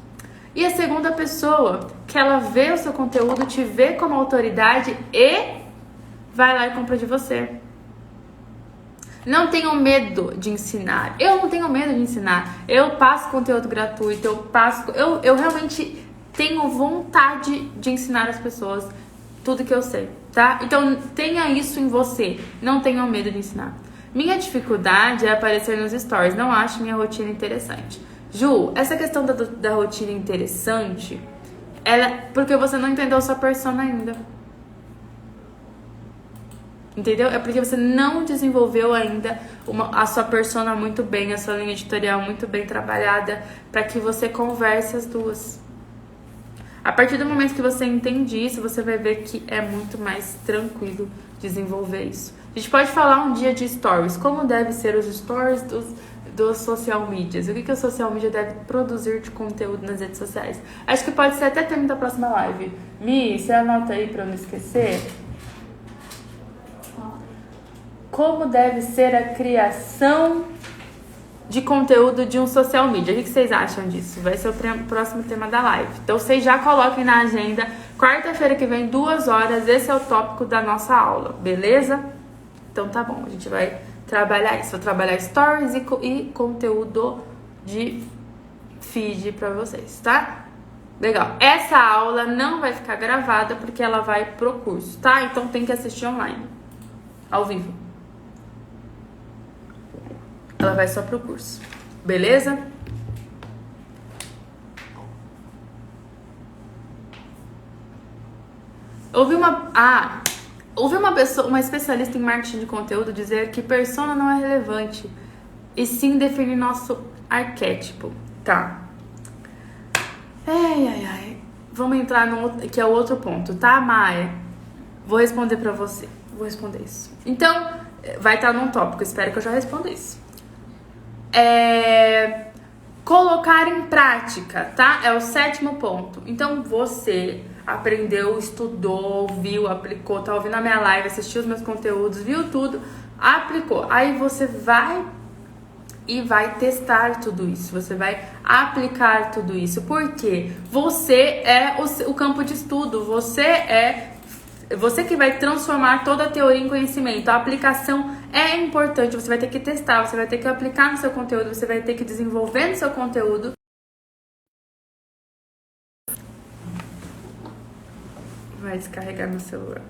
S1: E a segunda pessoa, que ela vê o seu conteúdo, te vê como autoridade e vai lá e compra de você. Não tenham medo de ensinar. Eu não tenho medo de ensinar. Eu passo conteúdo gratuito, eu realmente tenho vontade de ensinar as pessoas tudo que eu sei, tá? Então tenha isso em você, não tenham medo de ensinar. Minha dificuldade é aparecer nos stories, não acho minha rotina interessante. Ju, essa questão da rotina interessante, porque você não entendeu a sua persona ainda. Entendeu? É porque você não desenvolveu ainda a sua persona muito bem, a sua linha editorial muito bem trabalhada, para que você converse as duas. A partir do momento que você entende isso, você vai ver que é muito mais tranquilo desenvolver isso. A gente pode falar um dia de stories, como devem ser os stories dos social medias, o que o social media deve produzir de conteúdo nas redes sociais. Acho que pode ser até tema da próxima live. Mi, você anota aí para eu não esquecer. Como deve ser a criação de conteúdo de um social media. O que vocês acham disso? Vai ser o próximo tema da live. Então, vocês já coloquem na agenda. Quarta-feira que vem, 2 horas. Esse é o tópico da nossa aula, beleza? Então, tá bom. A gente vai trabalhar isso. Vou trabalhar stories e conteúdo de feed pra vocês, tá? Legal. Essa aula não vai ficar gravada porque ela vai pro curso, tá? Então, tem que assistir online, ao vivo. Ela vai só pro curso, beleza? Ouvi uma especialista em marketing de conteúdo dizer que persona não é relevante e sim definir nosso arquétipo, tá? Vamos entrar que é o outro ponto, tá, Maia? Vou responder pra você. Vou responder isso. Então, vai estar num tópico. Espero que eu já responda isso. Colocar em prática, tá? É o 7º ponto. Então, você aprendeu, estudou, viu, aplicou, tá ouvindo a minha live, assistiu os meus conteúdos, viu tudo, aplicou. Aí você vai e vai testar tudo isso. Você vai aplicar tudo isso. Porque você é o campo de estudo. Você que vai transformar toda a teoria em conhecimento. A aplicação é importante. Você vai ter que testar, você vai ter que aplicar no seu conteúdo, você vai ter que desenvolver no seu conteúdo. Vai descarregar meu celular.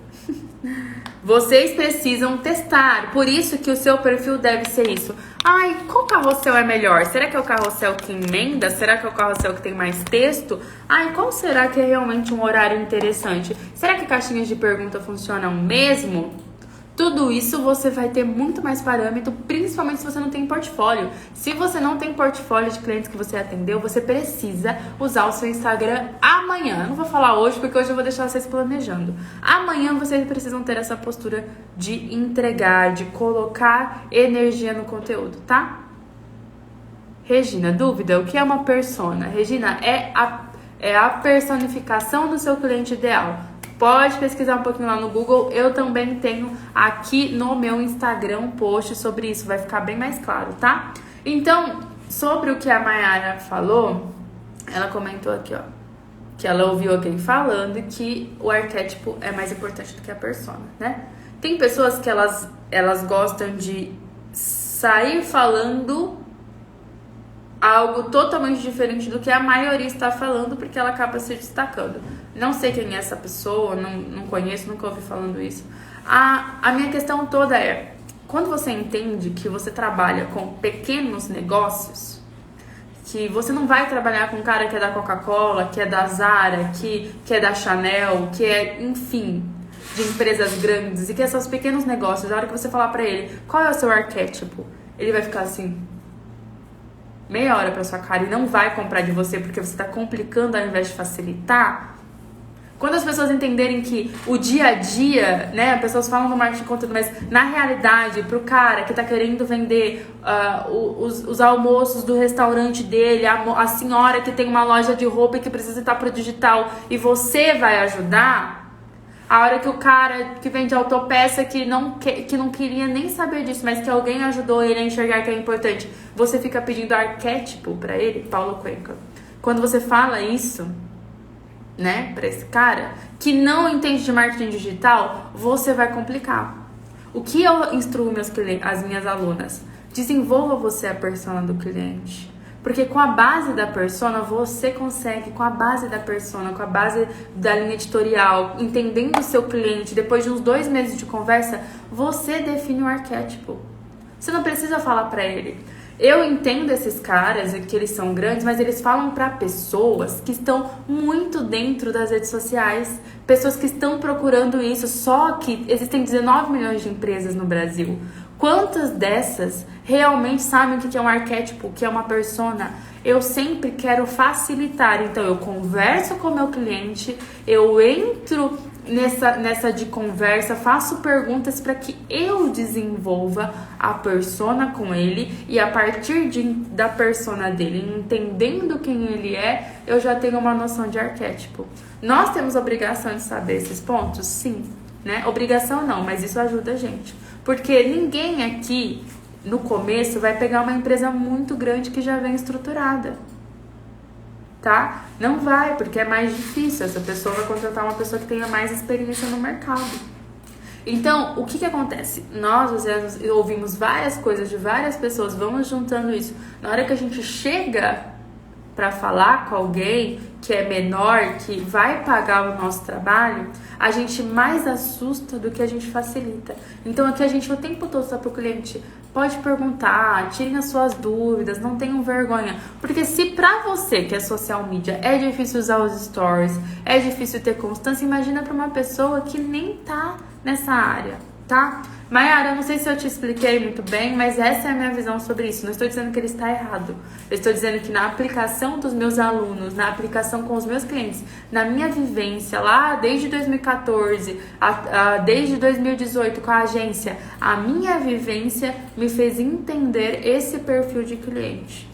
S1: Vocês precisam testar. Por isso que o seu perfil deve ser isso. Ai, qual carrossel é melhor? Será que é o carrossel que emenda? Será que é o carrossel que tem mais texto? Ai, qual será que é realmente um horário interessante? Será que caixinhas de pergunta funcionam mesmo? Tudo isso você vai ter muito mais parâmetro, principalmente se você não tem portfólio. Se você não tem portfólio de clientes que você atendeu, você precisa usar o seu Instagram amanhã. Eu não vou falar hoje, porque hoje eu vou deixar vocês planejando. Amanhã vocês precisam ter essa postura de entregar, de colocar energia no conteúdo, tá? Regina, dúvida? O que é uma persona? Regina, é a personificação do seu cliente ideal. Pode pesquisar um pouquinho lá no Google. Eu também tenho aqui no meu Instagram um post sobre isso. Vai ficar bem mais claro, tá? Então, sobre o que a Mayara falou, ela comentou aqui, ó, que ela ouviu alguém falando que o arquétipo é mais importante do que a persona, né? Tem pessoas que elas gostam de sair falando algo totalmente diferente do que a maioria está falando, porque ela acaba se destacando. Não sei quem é essa pessoa, não conheço, nunca ouvi falando isso. A minha questão toda é, quando você entende que você trabalha com pequenos negócios, que você não vai trabalhar com um cara que é da Coca-Cola, que é da Zara, que é da Chanel, que é, enfim, de empresas grandes, e que esses pequenos negócios, na hora que você falar pra ele, qual é o seu arquétipo? Ele vai ficar assim, meia hora pra sua cara, e não vai comprar de você porque você tá complicando ao invés de facilitar. Quando as pessoas entenderem que o dia a dia, né, as pessoas falam no marketing de conteúdo, mas na realidade, pro cara que tá querendo vender os almoços do restaurante dele, a senhora que tem uma loja de roupa e que precisa estar pro digital, e você vai ajudar, a hora que o cara que vende autopeça que não queria nem saber disso, mas que alguém ajudou ele a enxergar que é importante, você fica pedindo arquétipo pra ele, Paulo Cuenca. Quando você fala isso, né, pra esse cara que não entende de marketing digital, você vai complicar. O que eu instruo as minhas alunas? Desenvolva você a persona do cliente. Porque com a base da persona, você consegue, com a base da persona, com a base da linha editorial, entendendo o seu cliente, depois de uns 2 meses de conversa, você define o arquétipo. Você não precisa falar pra ele. Eu entendo esses caras, que eles são grandes, mas eles falam para pessoas que estão muito dentro das redes sociais, pessoas que estão procurando isso, só que existem 19 milhões de empresas no Brasil. Quantas dessas realmente sabem o que é um arquétipo, o que é uma persona? Eu sempre quero facilitar, então eu converso com o meu cliente, eu entro nessa de conversa, faço perguntas para que eu desenvolva a persona com ele, e a partir da persona dele, entendendo quem ele é, eu já tenho uma noção de arquétipo. Nós temos obrigação de saber esses pontos? Sim, né? Obrigação não, mas isso ajuda a gente. Porque ninguém aqui, no começo, vai pegar uma empresa muito grande que já vem estruturada. Tá? Não vai, porque é mais difícil. Essa pessoa vai contratar uma pessoa que tenha mais experiência no mercado. Então, o que acontece? Nós, às vezes, ouvimos várias coisas de várias pessoas, vamos juntando isso. Na hora que a gente chega para falar com alguém que é menor, que vai pagar o nosso trabalho, a gente mais assusta do que a gente facilita. Então, aqui a gente o tempo todo está pro cliente, pode perguntar, tirem as suas dúvidas, não tenham vergonha. Porque se pra você, que é social media, é difícil usar os stories, é difícil ter constância, imagina pra uma pessoa que nem tá nessa área. tá? Mayara, eu não sei se eu te expliquei muito bem, mas essa é a minha visão sobre isso. Não estou dizendo que ele está errado. Eu estou dizendo que na aplicação dos meus alunos, na aplicação com os meus clientes, na minha vivência lá desde 2014, desde 2018 com a agência, a minha vivência me fez entender esse perfil de cliente.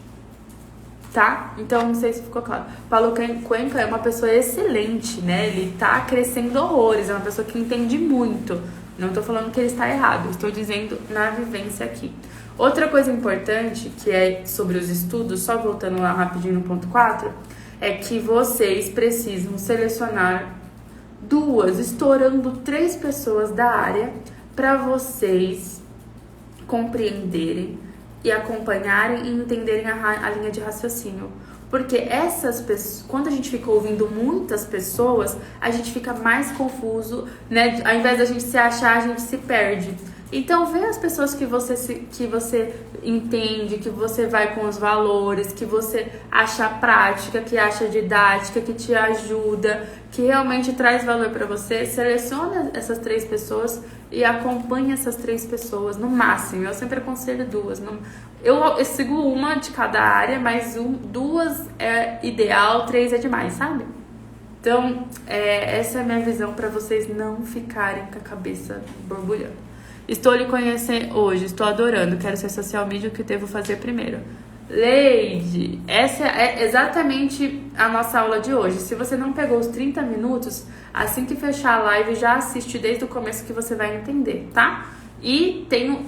S1: Tá? Então, não sei se ficou claro. Paulo Cuenca é uma pessoa excelente, né? Ele tá crescendo horrores, é uma pessoa que entende muito. Não tô falando que ele está errado, estou dizendo na vivência aqui. Outra coisa importante, que é sobre os estudos, só voltando lá rapidinho no ponto 4, é que vocês precisam selecionar 2, estourando 3 pessoas da área para vocês compreenderem e acompanharem e entenderem a linha de raciocínio. Porque essas pessoas, quando a gente fica ouvindo muitas pessoas, a gente fica mais confuso, né? Ao invés da gente se achar, a gente se perde. Então, vê as pessoas que você entende, que você vai com os valores, que você acha prática, que acha didática, que te ajuda, que realmente traz valor para você. Seleciona essas 3 pessoas e acompanha essas 3 pessoas no máximo. Eu sempre aconselho 2. Eu sigo uma de cada área, mas 2 é ideal, 3 é demais, sabe? Então, essa é a minha visão para vocês não ficarem com a cabeça borbulhando. Estou lhe conhecendo hoje, estou adorando, quero ser social media, o que devo fazer primeiro? Leide, essa é exatamente a nossa aula de hoje. Se você não pegou os 30 minutos, assim que fechar a live, já assiste desde o começo que você vai entender, tá? E tenho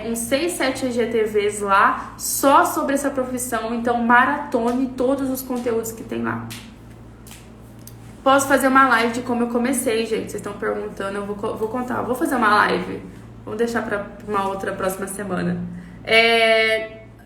S1: uns 6, 7 IGTVs lá só sobre essa profissão, então maratone todos os conteúdos que tem lá. Posso fazer uma live de como eu comecei, gente. Vocês estão perguntando, eu vou contar. Vou fazer uma live. Vamos deixar para uma outra próxima semana.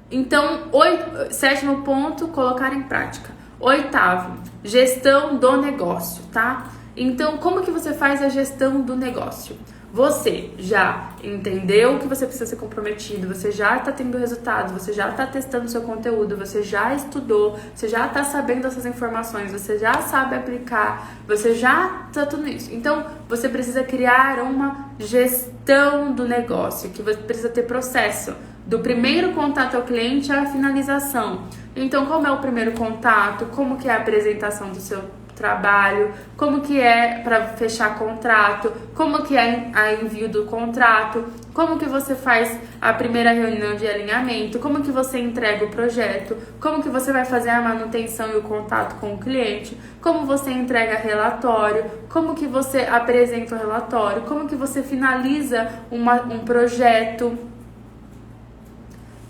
S1: Então, 7º ponto, colocar em prática. 8º, gestão do negócio, tá? Então, como que você faz a gestão do negócio? Você já entendeu que você precisa ser comprometido, você já está tendo resultado, você já está testando seu conteúdo, você já estudou, você já está sabendo dessas informações, você já sabe aplicar, você já está tudo isso. Então, você precisa criar uma gestão do negócio, que você precisa ter processo, do primeiro contato ao cliente à finalização. Então, como é o primeiro contato, como que é a apresentação do seu trabalho, como que é para fechar contrato, como que é a envio do contrato, como que você faz a primeira reunião de alinhamento, como que você entrega o projeto, como que você vai fazer a manutenção e o contato com o cliente, como você entrega relatório, como que você apresenta o relatório, como que você finaliza um projeto.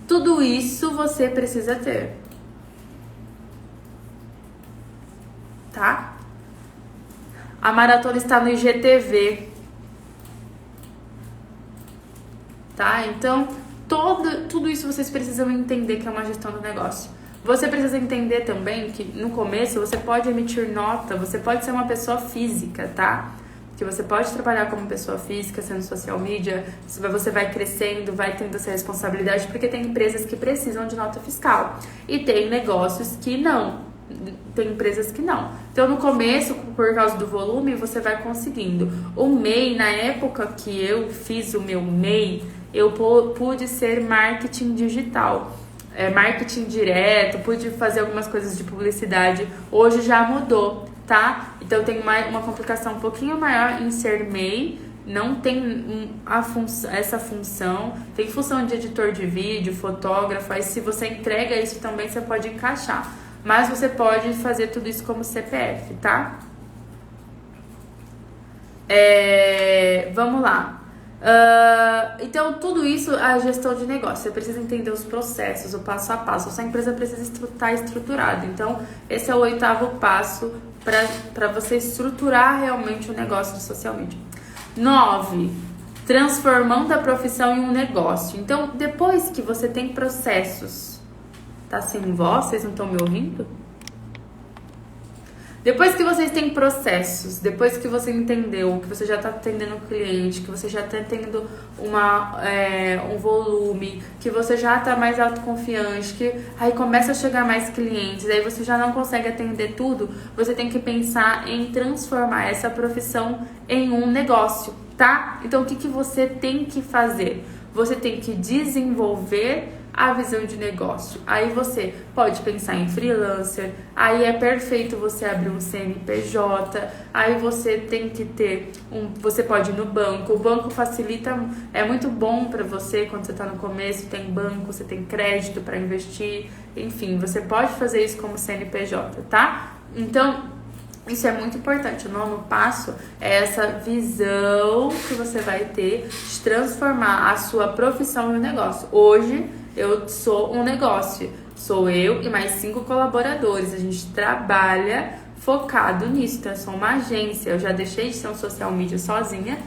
S1: Tudo isso você precisa ter. Tá? A maratona está no IGTV. Tá? Então, tudo isso vocês precisam entender que é uma gestão do negócio. Você precisa entender também que no começo você pode emitir nota, você pode ser uma pessoa física, tá? Que você pode trabalhar como pessoa física, sendo social media, você vai crescendo, vai tendo essa responsabilidade, porque tem empresas que precisam de nota fiscal e tem negócios que não. Tem empresas que não. Então, no começo, por causa do volume, você vai conseguindo. O MEI, na época que eu fiz o meu MEI, eu pude ser marketing digital, marketing direto, pude fazer algumas coisas de publicidade. Hoje já mudou, tá? Então, tem uma complicação um pouquinho maior em ser MEI. Não tem essa função. Tem função de editor de vídeo, fotógrafo. Aí, se você entrega isso também, você pode encaixar. Mas você pode fazer tudo isso como CPF, tá? Vamos lá. Então, tudo isso é a gestão de negócio. Você precisa entender os processos, o passo a passo. A sua empresa precisa estar estruturada. Então, esse é o 8º passo para você estruturar realmente o negócio de social media. 9. Transformando a profissão em um negócio. Então, depois que você tem processos... Tá sem voz? Vocês não estão me ouvindo? Depois que vocês têm processos, depois que você entendeu, que você já está atendendo o cliente, que você já está tendo um volume, que você já está mais autoconfiante, que aí começa a chegar mais clientes, aí você já não consegue atender tudo, você tem que pensar em transformar essa profissão em um negócio, tá? Então, o que você tem que fazer? Você tem que desenvolver a visão de negócio. Aí você pode pensar em freelancer, aí é perfeito você abrir um CNPJ, aí você tem que ter você pode ir no banco. O banco facilita, é muito bom para você quando você está no começo, tem banco, você tem crédito para investir, enfim, você pode fazer isso como CNPJ, tá? Então, isso é muito importante. O nono passo é essa visão que você vai ter de transformar a sua profissão em um negócio. Hoje, eu sou um negócio. Sou eu e mais 5 colaboradores. A gente trabalha focado nisso. Então, eu sou uma agência. Eu já deixei de ser um social media sozinha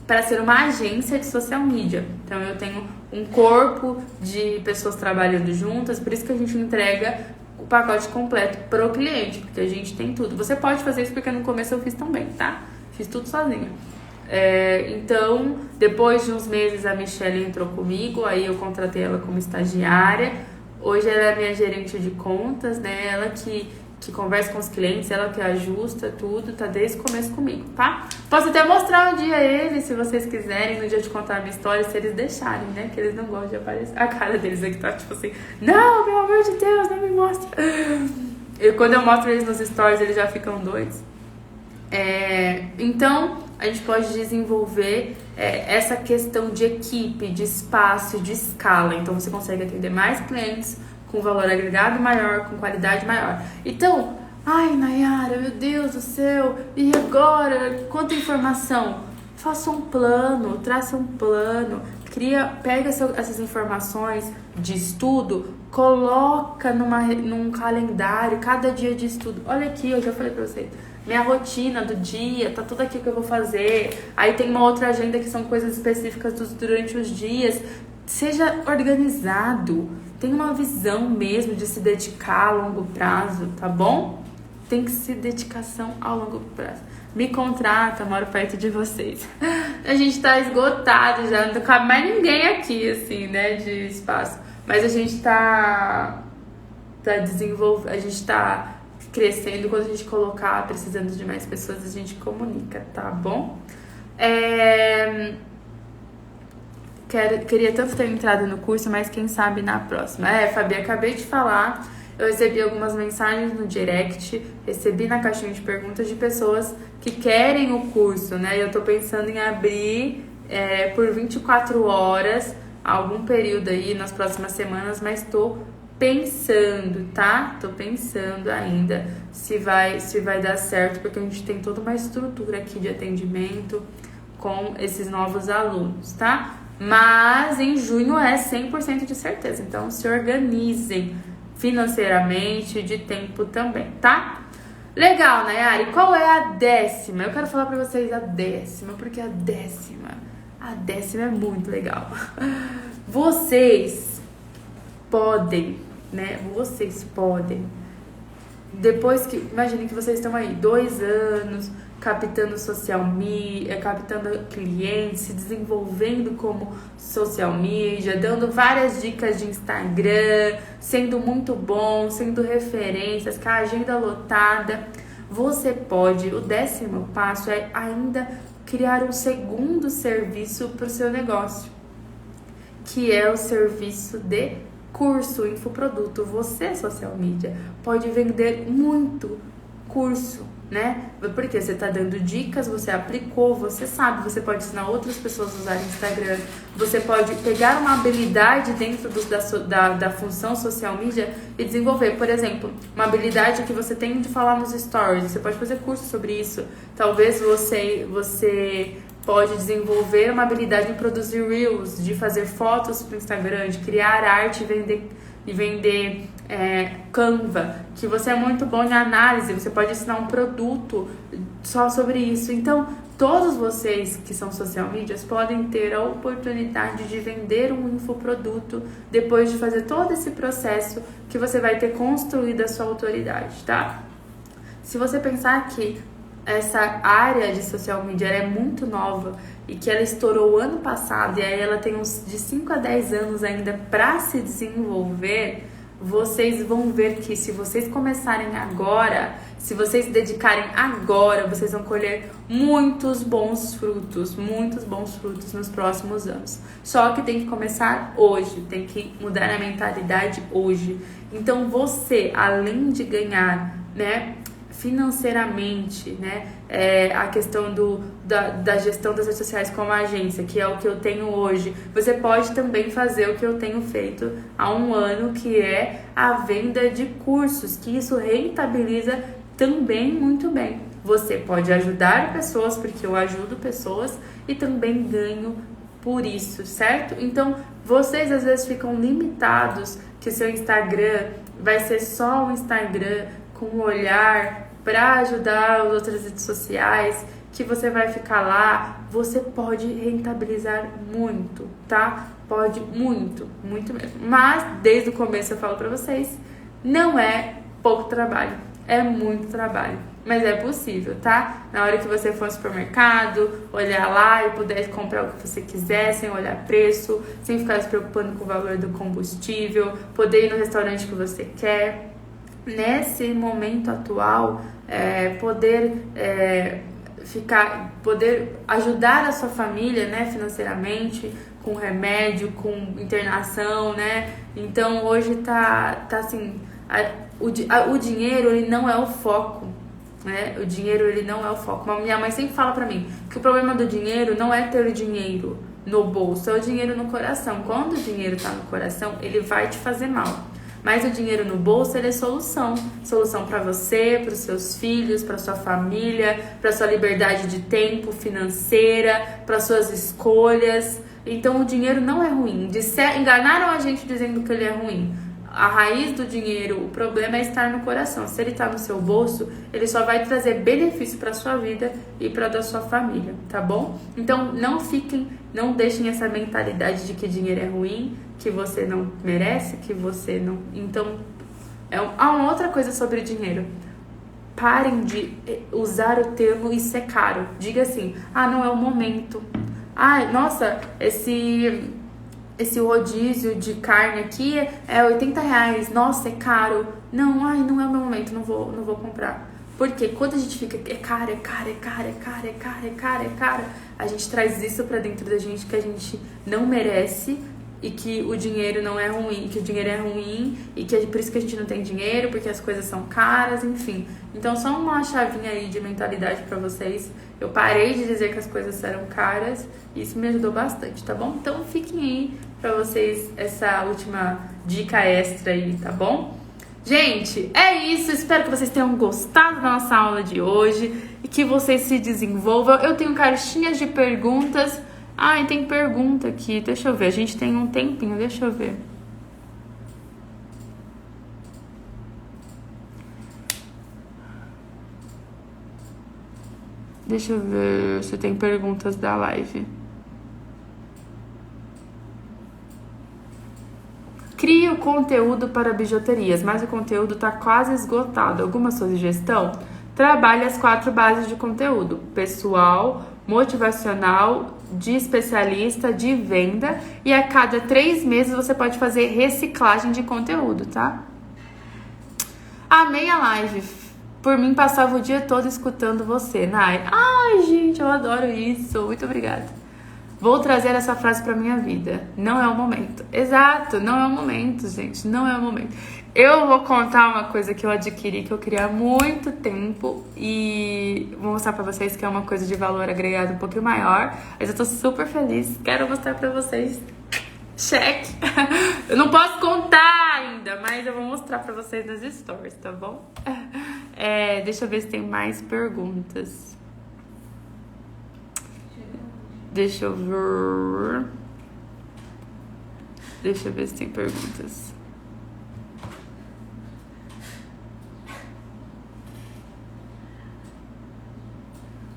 S1: para ser uma agência de social media. Então, eu tenho um corpo de pessoas trabalhando juntas. Por isso que a gente entrega o pacote completo pro cliente, porque a gente tem tudo. Você pode fazer isso, porque no começo eu fiz também, tá? Fiz tudo sozinha. Então, depois de uns meses, a Michelle entrou comigo, aí eu contratei ela como estagiária. Hoje ela é minha gerente de contas, né? Ela que conversa com os clientes, ela que ajusta tudo, tá desde o começo comigo, tá? Posso até mostrar um dia ele, se vocês quiserem, no dia de contar a minha história, se eles deixarem, né? Que eles não gostam de aparecer. A cara deles aqui tá tipo assim, não, pelo amor de Deus, não me mostra. Quando eu mostro eles nos stories, eles já ficam doidos. Então, a gente pode desenvolver essa questão de equipe, de espaço, de escala. Então, você consegue atender mais clientes com valor agregado maior, com qualidade maior. Então, ai, Nayara, meu Deus do céu, e agora? Quanta informação? Faça um plano, traça um plano, pega essas informações de estudo, coloca num calendário, cada dia de estudo. Olha aqui, eu já falei pra vocês, minha rotina do dia, tá tudo aqui que eu vou fazer. Aí tem uma outra agenda que são coisas específicas durante os dias. Seja organizado, tenha uma visão mesmo de se dedicar a longo prazo, tá bom? Tem que ser dedicação a longo prazo. Me contrata, moro perto de vocês. A gente tá esgotado já, não cabe mais ninguém aqui, assim, né, de espaço. Mas a gente tá desenvolvendo, a gente tá crescendo. Quando a gente colocar precisando de mais pessoas, a gente comunica, tá bom? Queria tanto ter entrado no curso, mas quem sabe na próxima. Fabi, acabei de falar. Eu recebi algumas mensagens no direct, recebi na caixinha de perguntas de pessoas que querem o curso, né? Eu tô pensando em abrir por 24 horas, algum período aí nas próximas semanas, mas tô pensando, tá? Tô pensando ainda se vai dar certo, porque a gente tem toda uma estrutura aqui de atendimento com esses novos alunos, tá? Mas em junho é 100% de certeza. Então se organizem financeiramente, de tempo também, tá? Legal, Nayara. E qual é a 10ª? Eu quero falar pra vocês a 10ª, porque a 10ª é muito legal. Vocês podem, né? Vocês podem. Depois que, imagine que vocês estão aí 2 anos captando social media, captando clientes, se desenvolvendo como social media, dando várias dicas de Instagram, sendo muito bom, sendo referências, com a agenda lotada. Você pode, o 10º passo é ainda criar um segundo serviço para o seu negócio, que é o serviço de curso, infoproduto. Você, social media, pode vender muito curso, né? Porque você tá dando dicas, você aplicou, você sabe, você pode ensinar outras pessoas a usarem Instagram, você pode pegar uma habilidade dentro da função social media e desenvolver. Por exemplo, uma habilidade que você tem de falar nos stories, você pode fazer curso sobre isso. Talvez você pode desenvolver uma habilidade em produzir reels, de fazer fotos para o Instagram, de criar arte e vender Canva, que você é muito bom em análise, você pode ensinar um produto só sobre isso. Então, todos vocês que são social medias podem ter a oportunidade de vender um infoproduto depois de fazer todo esse processo que você vai ter construído a sua autoridade, tá? Se você pensar que essa área de social media é muito nova e que ela estourou ano passado e aí ela tem uns de 5 a 10 anos ainda para se desenvolver, vocês vão ver que se vocês começarem agora Se vocês se dedicarem agora, vocês vão colher muitos bons frutos nos próximos anos. Só que tem que começar hoje, tem que mudar a mentalidade hoje. Então você, além de ganhar, né, financeiramente, né, a questão da gestão das redes sociais como agência, que é o que eu tenho hoje, você pode também fazer o que eu tenho feito há um ano, que é a venda de cursos, que isso rentabiliza também muito bem. Você pode ajudar pessoas, porque eu ajudo pessoas e também ganho por isso, certo? Então, vocês às vezes ficam limitados que o seu Instagram vai ser só um Instagram com um olhar para ajudar as outras redes sociais, que você vai ficar lá. Você pode rentabilizar muito, tá? Pode muito mesmo. Mas desde o começo eu falo para vocês, não é pouco trabalho, é muito trabalho. Mas é possível, tá? Na hora que você for ao supermercado, olhar lá e puder comprar o que você quiser, sem olhar preço, sem ficar se preocupando com o valor do combustível, poder ir no restaurante que você quer. Nesse momento atual, poder ajudar a sua família, né, financeiramente, com remédio, com internação, né? Então hoje tá assim, o dinheiro, ele não é o foco, né? O dinheiro, ele não é o foco. Mas minha mãe sempre fala pra mim que o problema do dinheiro não é ter o dinheiro no bolso, é o dinheiro no coração. Quando o dinheiro tá no coração, ele vai te fazer mal. Mas o dinheiro no bolso, ele é solução. Solução para você, para os seus filhos, para sua família, para sua liberdade de tempo financeira, para suas escolhas. Então o dinheiro não é ruim. Enganaram a gente dizendo que ele é ruim. A raiz do dinheiro, o problema é estar no coração. Se ele está no seu bolso, ele só vai trazer benefício para sua vida e para da sua família, tá bom? Então não deixem essa mentalidade de que dinheiro é ruim, que você não merece, que você não... Então, há uma outra coisa sobre dinheiro. Parem de usar o termo "isso é caro". Diga assim: não é o momento. Nossa, esse rodízio de carne aqui é R$80. Nossa, é caro. Não é o meu momento, não vou comprar. Porque quando a gente fica, é caro, a gente traz isso pra dentro da gente, que a gente não merece, e que o dinheiro não é ruim, que o dinheiro é ruim, e que é por isso que a gente não tem dinheiro, porque as coisas são caras, enfim. Então, só uma chavinha aí de mentalidade pra vocês. Eu parei de dizer que as coisas eram caras, e isso me ajudou bastante, tá bom? Então, fiquem aí pra vocês essa última dica extra aí, tá bom? Gente, é isso. Espero que vocês tenham gostado da nossa aula de hoje e que vocês se desenvolvam. Eu tenho caixinhas de perguntas. E tem pergunta aqui. Deixa eu ver. A gente tem um tempinho. Deixa eu ver. Deixa eu ver se tem perguntas da live. Crie o conteúdo para bijuterias, mas o conteúdo está quase esgotado. Alguma sugestão? Trabalhe as 4 bases de conteúdo: pessoal, motivacional, de especialista, de venda, e a cada 3 meses você pode fazer reciclagem de conteúdo, tá? Amei a live. Por mim, passava o dia todo escutando você, Nai. Ai, gente, eu adoro isso. Muito obrigada. Vou trazer essa frase pra minha vida. Não é o momento. Exato, não é o momento, gente. Não é o momento. Eu vou contar uma coisa que eu adquiri, que eu queria há muito tempo, e vou mostrar pra vocês que é uma coisa de valor agregado um pouquinho maior. Mas eu tô super feliz. Quero mostrar pra vocês. Cheque. Eu não posso contar ainda, mas eu vou mostrar pra vocês nas stories, tá bom? Deixa eu ver se tem mais perguntas. Deixa eu ver se tem perguntas.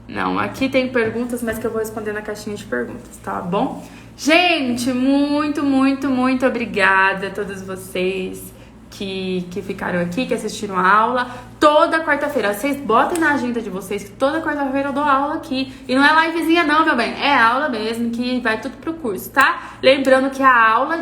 S1: Não, aqui tem perguntas, mas que eu vou responder na caixinha de perguntas, tá bom? Gente, muito obrigada a todos vocês que ficaram aqui, que assistiram a aula. Toda quarta-feira, vocês botem na agenda de vocês que toda quarta-feira eu dou aula aqui. E não é livezinha não, meu bem, é aula mesmo, que vai tudo pro curso, tá? Lembrando que a aula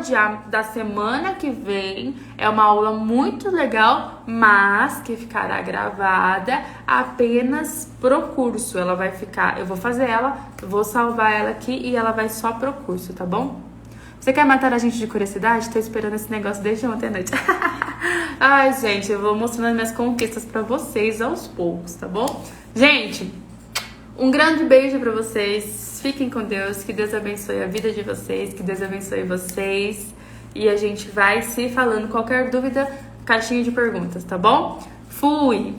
S1: da semana que vem é uma aula muito legal, mas que ficará gravada apenas pro curso. Ela vai ficar, eu vou fazer ela, vou salvar ela aqui e ela vai só pro curso, tá bom? Você quer matar a gente de curiosidade? Tô esperando esse negócio desde ontem à noite. Ai, gente, eu vou mostrando as minhas conquistas pra vocês aos poucos, tá bom? Gente, um grande beijo pra vocês. Fiquem com Deus. Que Deus abençoe a vida de vocês. Que Deus abençoe vocês. E a gente vai se falando. Qualquer dúvida, caixinha de perguntas, tá bom? Fui!